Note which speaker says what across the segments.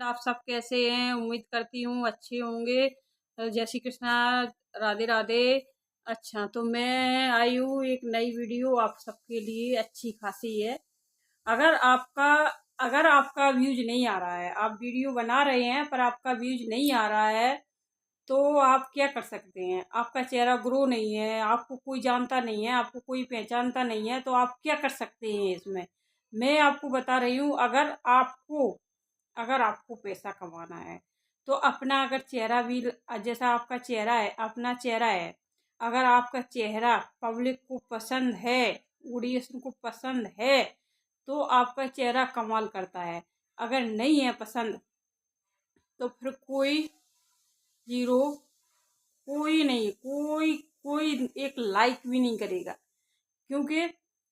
Speaker 1: आप सब कैसे हैं? उम्मीद करती हूँ अच्छे होंगे। जय श्री कृष्णा, राधे राधे। अच्छा, तो मैं आई हूँ एक नई वीडियो आप सबके लिए, अच्छी खासी है। अगर आपका अगर आपका व्यूज नहीं आ रहा है, आप वीडियो बना रहे हैं पर आपका व्यूज नहीं आ रहा है, तो आप क्या कर सकते हैं? आपका चेहरा ग्रो नहीं है, आपको कोई जानता नहीं है, आपको कोई पहचानता नहीं है, तो आप क्या कर सकते हैं इसमें? मैं आपको बता रही हूँ। अगर आपको पैसा कमाना है, तो अपना अगर चेहरा भी, जैसा आपका चेहरा है, अपना चेहरा है, अगर आपका चेहरा पब्लिक को पसंद है, ऑडियंस को पसंद है, तो आपका चेहरा कमाल करता है। अगर नहीं है पसंद, तो फिर कोई जीरो, कोई नहीं, कोई कोई एक लाइक भी नहीं करेगा। क्योंकि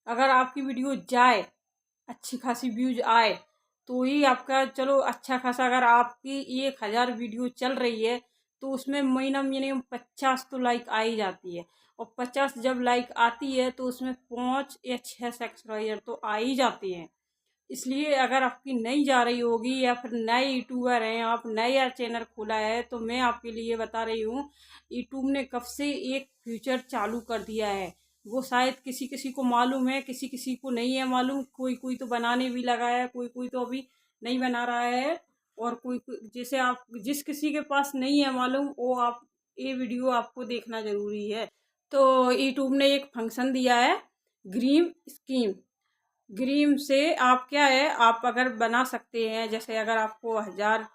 Speaker 1: अगर आपकी वीडियो जाए, अच्छी खासी व्यूज आए, तो ही आपका, चलो अच्छा खासा, अगर आपकी 1,000 वीडियो चल रही है, तो उसमें मिनिमम 50 तो लाइक आ ही जाती है। और 50 जब लाइक आती है, तो उसमें 5 या 6 सब्सक्राइबर तो आ ही जाते हैं। इसलिए अगर आपकी नहीं जा रही होगी, या फिर नए यूट्यूबर हैं, आप नया चैनल खोला है, तो मैं आपके लिए बता रही हूँ, यूट्यूब ने कब से एक फीचर चालू कर दिया है। वो शायद किसी किसी को मालूम है, किसी किसी को नहीं है मालूम। कोई कोई तो बनाने भी लगा है, कोई कोई तो अभी नहीं बना रहा है। और जैसे आप, जिस किसी के पास नहीं है मालूम, वो आप, ये वीडियो आपको देखना ज़रूरी है। तो यूट्यूब ने एक फंक्शन दिया है, ग्रीन स्कीम। ग्रीम से आप क्या है, आप अगर बना सकते हैं, जैसे अगर आपको 1,000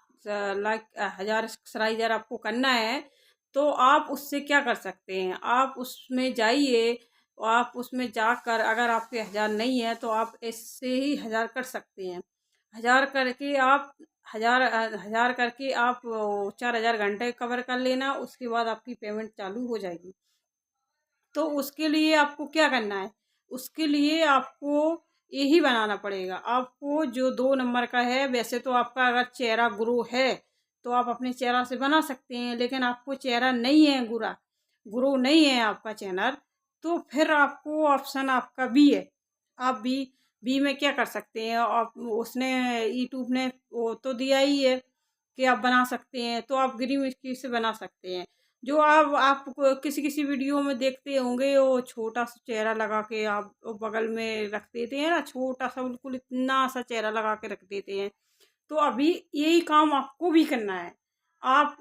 Speaker 1: लाइक, 1,000 सब्सक्राइबर आपको करना है, तो आप उससे क्या कर सकते हैं, आप उसमें जाइए। आप उसमें जाकर, अगर आपके 1,000 नहीं है, तो आप इससे ही 1,000 कर सकते हैं। 1,000 करके आप, 1,000 करके आप 4,000 घंटे कवर कर लेना, उसके बाद आपकी पेमेंट चालू हो जाएगी। तो उसके लिए आपको क्या करना है? उसके लिए आपको यही बनाना पड़ेगा। आपको जो 2 नंबर का है, वैसे तो आपका अगर चेहरा ग्रो है, तो आप अपने चेहरा से बना सकते हैं, लेकिन आपको चेहरा नहीं है, ग्रो नहीं है आपका चैनल, तो फिर आपको ऑप्शन आपका बी है। आप बी में क्या कर सकते हैं? आप, उसने, यूट्यूब ने वो तो दिया ही है कि आप बना सकते हैं, तो आप ग्रीन स्क्रीन से बना सकते हैं। जो आप किसी किसी वीडियो में देखते होंगे, वो छोटा सा चेहरा लगा के आप वो बगल में रख देते हैं ना, छोटा सा, बिल्कुल इतना सा चेहरा लगा के रख देते हैं। तो अभी यही काम आपको भी करना है। आप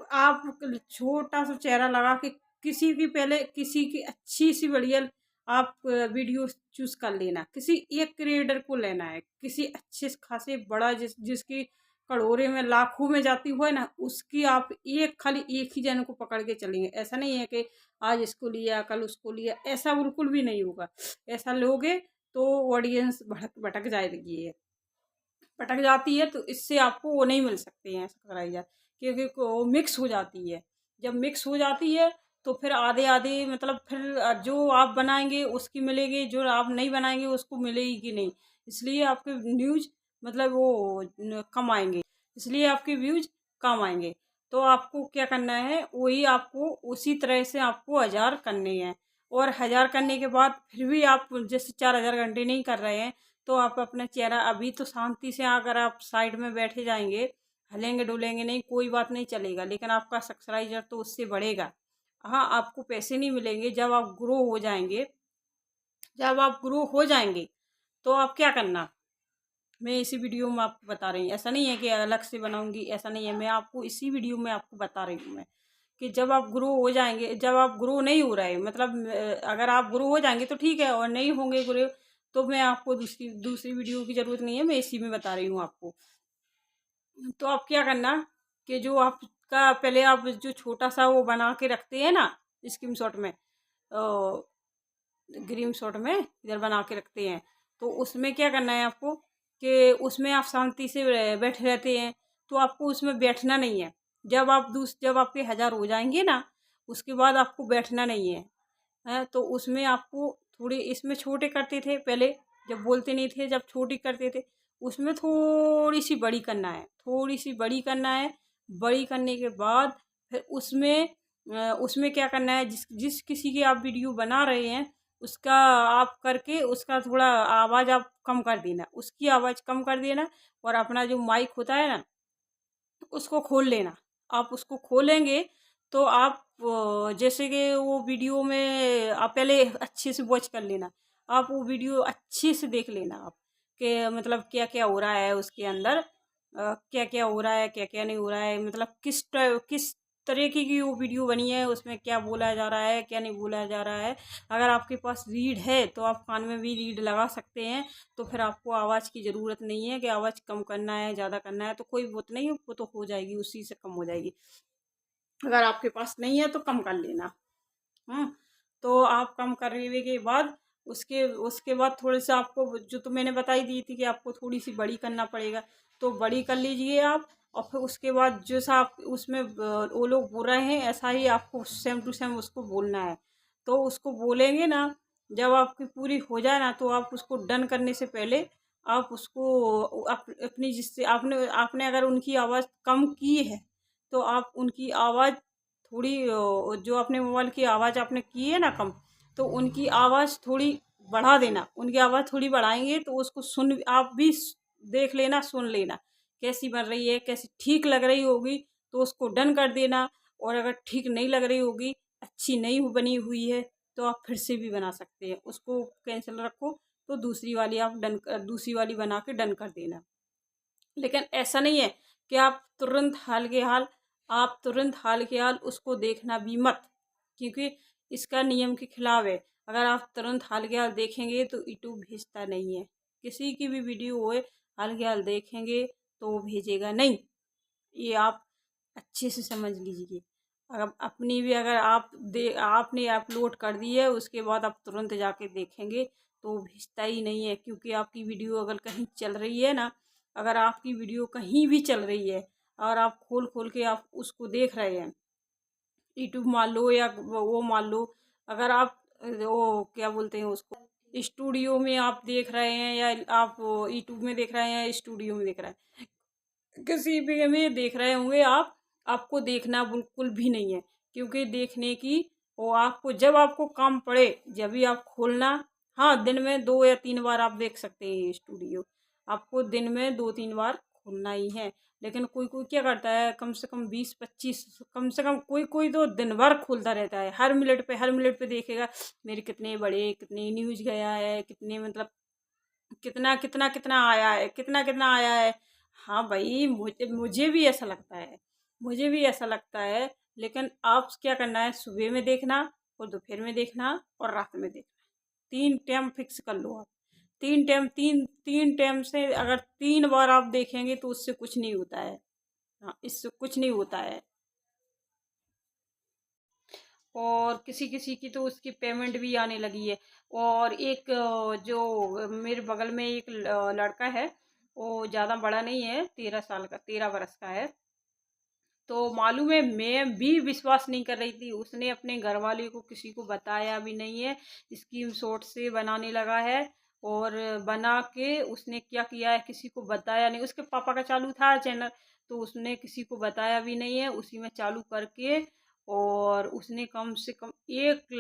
Speaker 1: छोटा सा चेहरा लगा के, किसी की, पहले किसी की अच्छी सी बढ़िया आप वीडियो चूज कर लेना। किसी एक क्रिएटर को लेना है, किसी अच्छे खासे बड़ा, जिसकी करोड़े में, लाखों में जाती हुआ है ना, उसकी आप एक, खाली एक ही जन को पकड़ के चलेंगे। ऐसा नहीं है कि आज इसको लिया, कल उसको लिया, ऐसा बिल्कुल भी नहीं होगा। ऐसा लोगे तो ऑडियंस भटक जाएगी, भटक जाती है, तो इससे आपको वो नहीं मिल सकते हैं सब्सक्राइबर, क्योंकि वो मिक्स हो जाती है। जब मिक्स हो जाती है, तो फिर आधे आधे, मतलब फिर जो आप बनाएंगे उसकी मिलेगी, जो आप नहीं बनाएंगे उसको मिलेगी नहीं। इसलिए आपके व्यूज, मतलब वो कम आएंगे। इसलिए आपके व्यूज कम आएंगे। तो आपको क्या करना है, वही आपको उसी तरह से आपको 1,000 करने हैं। और 1,000 करने के बाद फिर भी आप जैसे 4,000 घंटे नहीं कर रहे हैं, तो आप अपना चेहरा अभी तो शांति से, अगर आप साइड में बैठे जाएंगे, हलेंगे डुलेंगे नहीं, कोई बात नहीं चलेगा, लेकिन आपका सब्सक्राइबर तो उससे बढ़ेगा। हाँ, आपको पैसे नहीं मिलेंगे। जब आप ग्रो हो जाएंगे, तो आप क्या करना, मैं इसी वीडियो में आपको बता रही हूँ। ऐसा नहीं है कि अलग से बनाऊंगी, ऐसा नहीं है, मैं आपको इसी वीडियो में आपको बता रही हूँ मैं, कि जब आप ग्रो हो जाएंगे, जब आप ग्रो नहीं हो रहे, मतलब अगर आप ग्रो हो जाएंगे तो ठीक है, और नहीं होंगे ग्रो, तो मैं आपको दूसरी दूसरी वीडियो की ज़रूरत नहीं है, मैं इसी में बता रही हूँ आपको। तो आप क्या करना, कि जो आपका, पहले आप जो छोटा सा वो बना के रखते हैं ना, स्क्रीन शॉट में, ग्रीन शॉट में इधर बना के रखते हैं, तो उसमें क्या करना है आपको, कि उसमें आप शांति से बैठे रहते हैं, तो आपको उसमें बैठना नहीं है। जब आपके 1,000 हो जाएंगे ना, उसके बाद आपको बैठना नहीं है। तो उसमें आपको थोड़ी, इसमें छोटे करते थे पहले, जब बोलते नहीं थे, जब छोटी करते थे, उसमें थोड़ी सी बड़ी करना है, थोड़ी सी बड़ी करना है। बड़ी करने के बाद फिर उसमें क्या करना है, जिस जिस किसी की आप वीडियो बना रहे हैं, उसका आप करके, उसका थोड़ा आवाज़ आप कम कर देना, उसकी आवाज़ कम कर देना। और अपना जो माइक होता है ना, उसको खोल लेना। आप उसको खोलेंगे तो आप जैसे कि वो वीडियो में आप पहले अच्छे से वॉच कर लेना। आप वो वीडियो अच्छे से देख लेना आप कि मतलब क्या क्या हो रहा है उसके अंदर, क्या क्या हो रहा है, क्या क्या नहीं हो रहा है, मतलब किस तरीके की वो वीडियो बनी है, उसमें क्या बोला जा रहा है, क्या नहीं बोला जा रहा है। अगर आपके पास रीड है तो आप कान में भी रीड लगा सकते हैं। तो फिर आपको आवाज़ की ज़रूरत नहीं है कि आवाज़ कम करना है, ज़्यादा करना है, तो कोई वो नहीं, वो तो हो जाएगी, उसी से कम हो जाएगी। अगर आपके पास नहीं है तो कम कर लेना। तो आप कम करने के बाद उसके उसके बाद थोड़े से आपको जो तो मैंने बताई दी थी कि आपको थोड़ी सी बड़ी करना पड़ेगा, तो बड़ी कर लीजिए आप। और फिर उसके बाद जैसा आप उसमें वो लोग बोल रहे हैं ऐसा ही आपको सेम टू सेम उसको बोलना है। तो उसको बोलेंगे ना, जब आपकी पूरी हो जाए ना, तो आप उसको डन करने से पहले आप उसको अपनी जिससे आपने आपने अगर उनकी आवाज़ कम की है तो आप उनकी आवाज़ थोड़ी जो अपने मोबाइल की आवाज़ आपने की है ना कम, तो उनकी आवाज़ थोड़ी बढ़ा देना। उनकी आवाज़ थोड़ी बढ़ाएंगे तो उसको सुन आप भी देख लेना, सुन लेना कैसी बन रही है, कैसी ठीक लग रही होगी तो उसको डन कर देना। और अगर ठीक नहीं लग रही होगी, अच्छी नहीं बनी हुई है, तो आप फिर से भी बना सकते हैं, उसको कैंसिल रखो। तो दूसरी वाली बना के डन कर देना। लेकिन ऐसा नहीं है कि आप तुरंत हाल के हाल उसको देखना भी मत, क्योंकि इसका नियम के खिलाफ है। अगर आप तुरंत हाल के हाल देखेंगे तो यूट्यूब भेजता नहीं है। किसी की भी वीडियो होए हाल के हाल देखेंगे तो वो भेजेगा नहीं। ये आप अच्छे से समझ लीजिए। अगर अपनी भी अगर आपने अपलोड कर दी है उसके बाद आप तुरंत जाके देखेंगे तो वो भेजता ही नहीं है, क्योंकि आपकी वीडियो अगर कहीं चल रही है ना, अगर आपकी वीडियो कहीं भी चल रही है और आप खोल खोल के आप उसको देख रहे हैं, यूट्यूब मान लो या वो मान लो, अगर आप वो क्या बोलते हैं उसको, स्टूडियो में आप देख रहे हैं या आप यूट्यूब में देख रहे हैं या स्टूडियो में देख रहे हैं, किसी भी में देख रहे होंगे आप, आपको देखना बिल्कुल भी नहीं है। क्योंकि देखने की वो आपको जब आपको काम पड़े जब भी आप खोलना। हाँ, दिन में 2 या 3 बार आप देख सकते हैं ये स्टूडियो। आपको दिन में 2-3 बार खोलना ही है। लेकिन कोई कोई क्या करता है, कम से कम 20-25, कम से कम कोई कोई तो दिन भर खोलता रहता है, हर मिनट पे देखेगा मेरे कितने बड़े, कितने न्यूज गया है, कितने मतलब कितना कितना कितना आया है, कितना कितना आया है। हाँ भाई, मुझे मुझे भी ऐसा लगता है, मुझे भी ऐसा लगता है। लेकिन आप क्या करना है, सुबह में देखना और दोपहर में देखना और रात में देखना। 3 टाइम फिक्स कर लो आप। 3 टाइम से अगर 3 बार आप देखेंगे तो उससे कुछ नहीं होता है। हाँ, इससे कुछ नहीं होता है। और किसी किसी की तो उसकी पेमेंट भी आने लगी है। और एक जो मेरे बगल में एक लड़का है, वो ज़्यादा बड़ा नहीं है, 13 साल का, 13 बरस का है। तो मालूम है, मैं भी विश्वास नहीं कर रही थी, उसने अपने घर वाले को किसी को बताया भी नहीं है, स्क्रीन शॉट से बनाने लगा है। और बना के उसने क्या किया है, किसी को बताया नहीं। उसके पापा का चालू था चैनल, तो उसने किसी को बताया भी नहीं है, उसी में चालू करके। और उसने कम से कम 1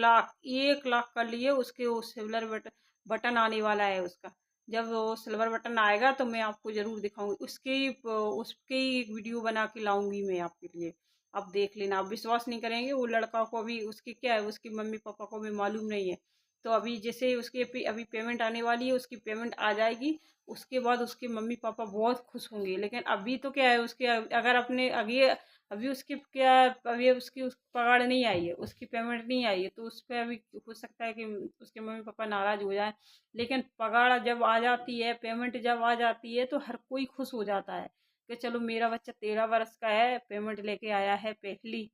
Speaker 1: लाख कर लिए। उसके वो सिल्वर बटन बटन आने वाला है उसका। जब वो सिल्वर बटन आएगा तो मैं आपको ज़रूर दिखाऊंगी, उसकी एक वीडियो बना के लाऊंगी मैं आपके लिए। आप देख लेना, आप विश्वास नहीं करेंगे। वो लड़का को अभी उसकी क्या है, उसकी मम्मी पापा को भी मालूम नहीं है। तो अभी जैसे उसके अभी पेमेंट आने वाली है, उसकी पेमेंट आ जाएगी, उसके बाद उसके मम्मी पापा बहुत खुश होंगे। लेकिन अभी तो क्या है, उसके अगर अपने आगे अभी उसकी क्या, अभी उसकी पगार नहीं आई है, उसकी पेमेंट नहीं आई है, तो उस पर अभी हो सकता है कि उसके मम्मी पापा नाराज हो जाए। लेकिन पगार जब आ जाती है, पेमेंट जब आ जाती है, तो हर कोई खुश हो जाता है कि चलो मेरा बच्चा 13 बरस का है, पेमेंट लेके आया है पहली।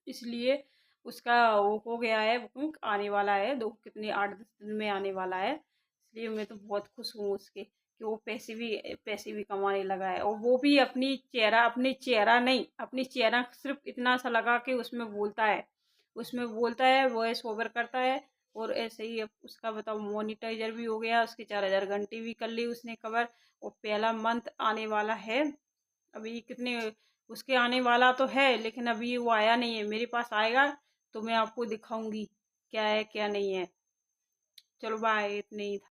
Speaker 1: इसलिए उसका वो हो गया है, बुकिंग आने वाला है, दो कितने 8-10 दिन में आने वाला है। इसलिए मैं तो बहुत खुश हूँ उसके कि वो पैसे भी कमाने लगा है। और वो भी अपनी चेहरा नहीं, अपनी चेहरा सिर्फ इतना सा लगा के उसमें बोलता है, वॉइस ओवर करता है। और ऐसे ही अब उसका बताओ मोनिटाइजर भी हो गया, उसके 4,000 घंटे भी कर ली उसने कवर। और पहला मंथ आने वाला है। अभी कितने उसके आने वाला तो है, लेकिन अभी वो आया नहीं है, मेरे पास आएगा तो मैं आपको दिखाऊंगी क्या है क्या नहीं है। चलो बाय, इतने ही था।